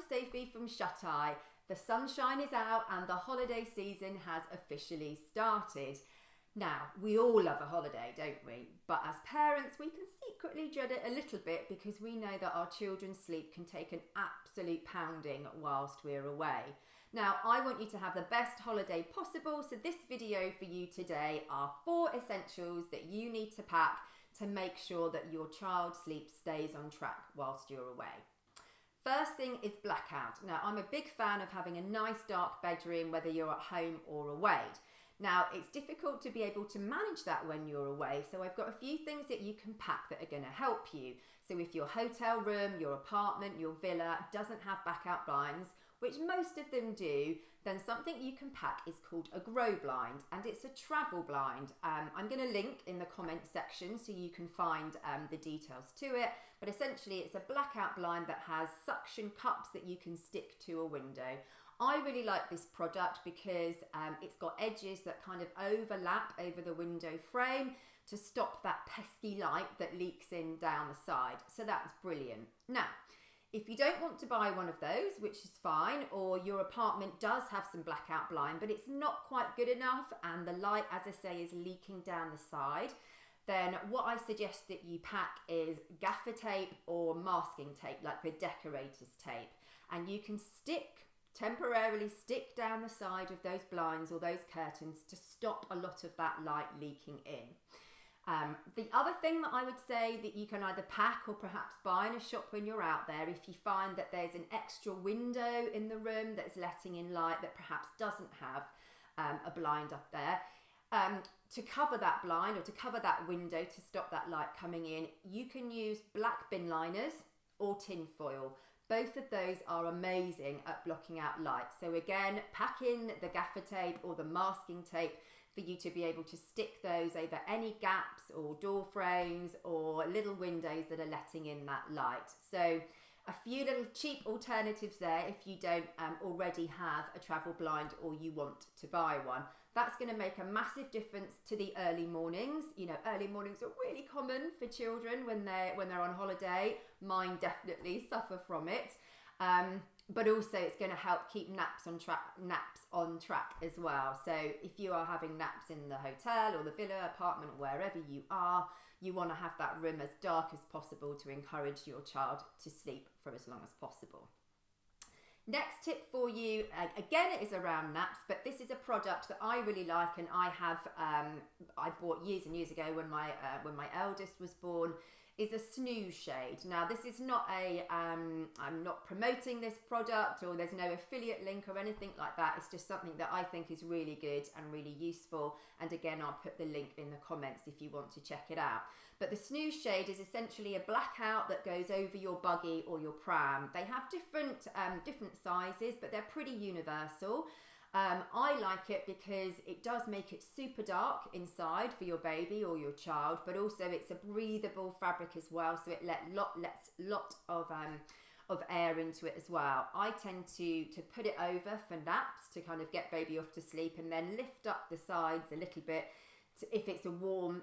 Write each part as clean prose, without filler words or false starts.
Sophie from Shut Eye. The sunshine is out and the holiday season has officially started. Now, we all love a holiday, don't we? But as parents, we can secretly dread it a little bit because we know that our children's sleep can take an absolute pounding whilst we're away. Now, I want you to have the best holiday possible, so this video for you today are 4 essentials that you need to pack to make sure that your child's sleep stays on track whilst you're away. First thing is blackout. Now, I'm a big fan of having a nice dark bedroom, whether you're at home or away. Now, it's difficult to be able to manage that when you're away, so I've got a few things that you can pack that are going to help you. So if your hotel room, your apartment, your villa doesn't have blackout blinds, which most of them do, then something you can pack is called a grow blind, and it's a travel blind. I'm going to link in the comment section so you can find the details to it, but essentially it's a blackout blind that has suction cups that you can stick to a window. I really like this product because it's got edges that kind of overlap over the window frame to stop that pesky light that leaks in down the side. So that's brilliant. Now, if you don't want to buy one of those, which is fine, or your apartment does have some blackout blind, but it's not quite good enough and the light, as I say, is leaking down the side, then what I suggest that you pack is gaffer tape or masking tape, like the decorator's tape. And you can temporarily stick down the side of those blinds or those curtains to stop a lot of that light leaking in. The other thing that I would say that you can either pack or perhaps buy in a shop when you're out there, if you find that there's an extra window in the room that's letting in light that perhaps doesn't have a blind up there, to cover that blind or to cover that window to stop that light coming in, you can use black bin liners or tin foil. Both of those are amazing at blocking out light. So again, pack in the gaffer tape or the masking tape for you to be able to stick those over any gaps or door frames or little windows that are letting in that light. So a few little cheap alternatives there if you don't already have a travel blind or you want to buy one. That's going to make a massive difference to the early mornings. You know, early mornings are really common for children when they're on holiday. Mine definitely suffer from it. But also it's going to help keep naps on track as well. So if you are having naps in the hotel or the villa, apartment, wherever you are, you want to have that room as dark as possible to encourage your child to sleep for as long as possible. Next tip for you, again, it is around naps, but this is a product that I really like and I bought years and years ago when my eldest was born, is a snooze shade. Now, this is not I'm not promoting this product or there's no affiliate link or anything like that. It's just something that I think is really good and really useful. And again, I'll put the link in the comments if you want to check it out. But the snooze shade is essentially a blackout that goes over your buggy or your pram. They have different sizes, but they're pretty universal. I like it because it does make it super dark inside for your baby or your child, but also it's a breathable fabric as well, so it lets lot of air into it as well. I tend to put it over for naps to kind of get baby off to sleep and then lift up the sides a little bit if it's a warm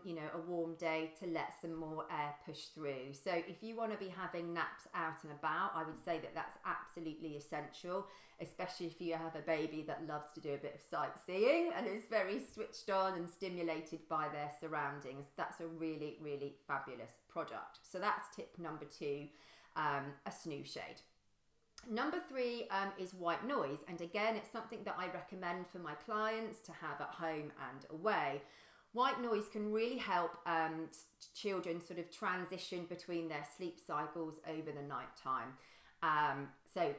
day, to let some more air push through. So if you want to be having naps out and about, I would say that that's absolutely essential, especially if you have a baby that loves to do a bit of sightseeing and is very switched on and stimulated by their surroundings. That's a really, really fabulous product. So that's tip number 2, a snooze shade. Number 3 is white noise. And again, it's something that I recommend for my clients to have at home and away. White noise can really help children sort of transition between their sleep cycles over the night time. So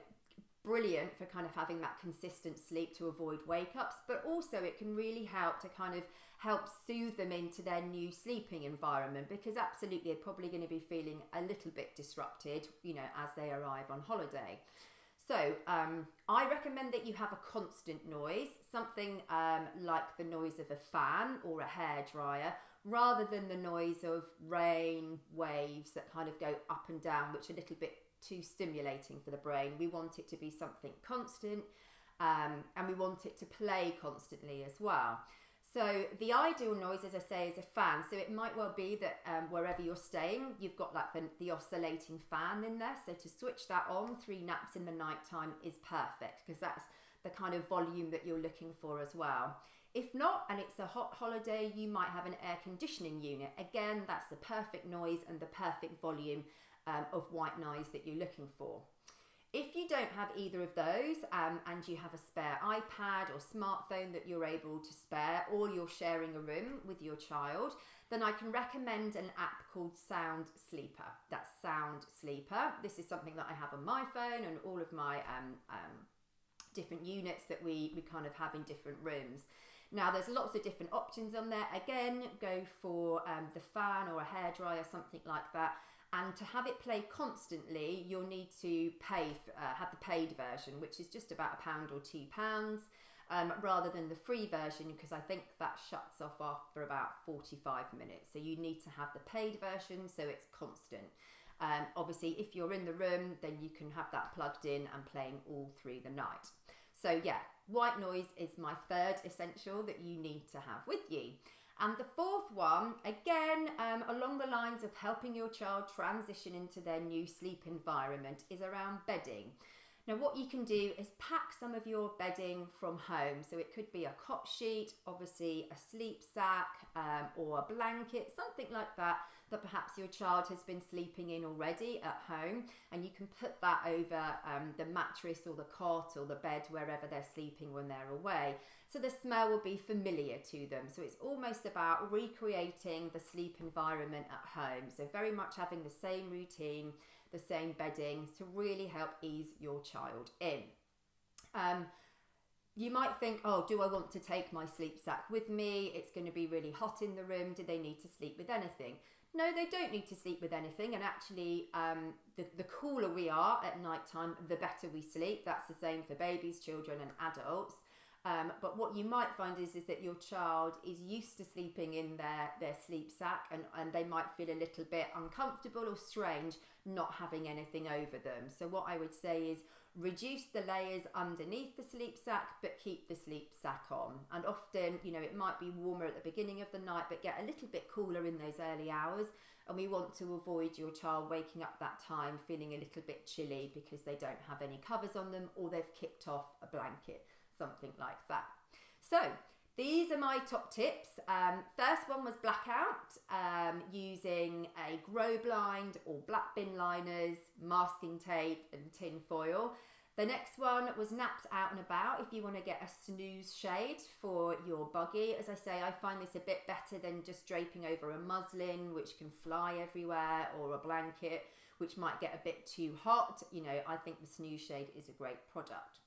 brilliant for kind of having that consistent sleep to avoid wake-ups, but also it can really help to kind of help soothe them into their new sleeping environment, because absolutely they're probably going to be feeling a little bit disrupted, as they arrive on holiday. So I recommend that you have a constant noise, something like the noise of a fan or a hairdryer, rather than the noise of rain, waves that kind of go up and down, which are a little bit too stimulating for the brain. We want it to be something constant, and we want it to play constantly as well. So the ideal noise, as I say, is a fan. So it might well be that wherever you're staying, you've got like the oscillating fan in there. So to switch that on, 3 naps in the night time is perfect, because that's the kind of volume that you're looking for as well. If not, and it's a hot holiday, you might have an air conditioning unit. Again, that's the perfect noise and the perfect volume of white noise that you're looking for. If you don't have either of those and you have a spare iPad or smartphone that you're able to spare, or you're sharing a room with your child, then I can recommend an app called Sound Sleeper. That's Sound Sleeper. This is something that I have on my phone and all of my different units that we kind of have in different rooms. Now, there's lots of different options on there. Again, go for the fan or a hairdryer, something like that. And to have it play constantly, you'll need to have the paid version, which is just about £1 or £2, rather than the free version, because I think that shuts off after about 45 minutes. So you need to have the paid version so it's constant. Obviously, if you're in the room, then you can have that plugged in and playing all through the night. So yeah, white noise is my third essential that you need to have with you. And the fourth one, again, along the lines of helping your child transition into their new sleep environment, is around bedding. Now, what you can do is pack some of your bedding from home. So it could be a cot sheet, obviously a sleep sack, or a blanket, something like that, that perhaps your child has been sleeping in already at home, and you can put that over the mattress or the cot or the bed wherever they're sleeping when they're away. So the smell will be familiar to them. So it's almost about recreating the sleep environment at home. So very much having the same routine, the same bedding, to really help ease your child in. You might think, oh, do I want to take my sleep sack with me? It's going to be really hot in the room. Do they need to sleep with anything? No, they don't need to sleep with anything. And actually, the cooler we are at night time, the better we sleep. That's the same for babies, children and adults. But what you might find is that your child is used to sleeping in their sleep sack, and they might feel a little bit uncomfortable or strange not having anything over them. So what I would say is reduce the layers underneath the sleep sack, but keep the sleep sack on. And often, it might be warmer at the beginning of the night, but get a little bit cooler in those early hours. And we want to avoid your child waking up that time feeling a little bit chilly because they don't have any covers on them, or they've kicked off a blanket, something like that. So these are my top tips. First one was blackout, using a grow blind or black bin liners, masking tape and tin foil. The next one was naps out and about, if you want to get a snooze shade for your buggy. As I say, I find this a bit better than just draping over a muslin, which can fly everywhere, or a blanket, which might get a bit too hot. I think the snooze shade is a great product.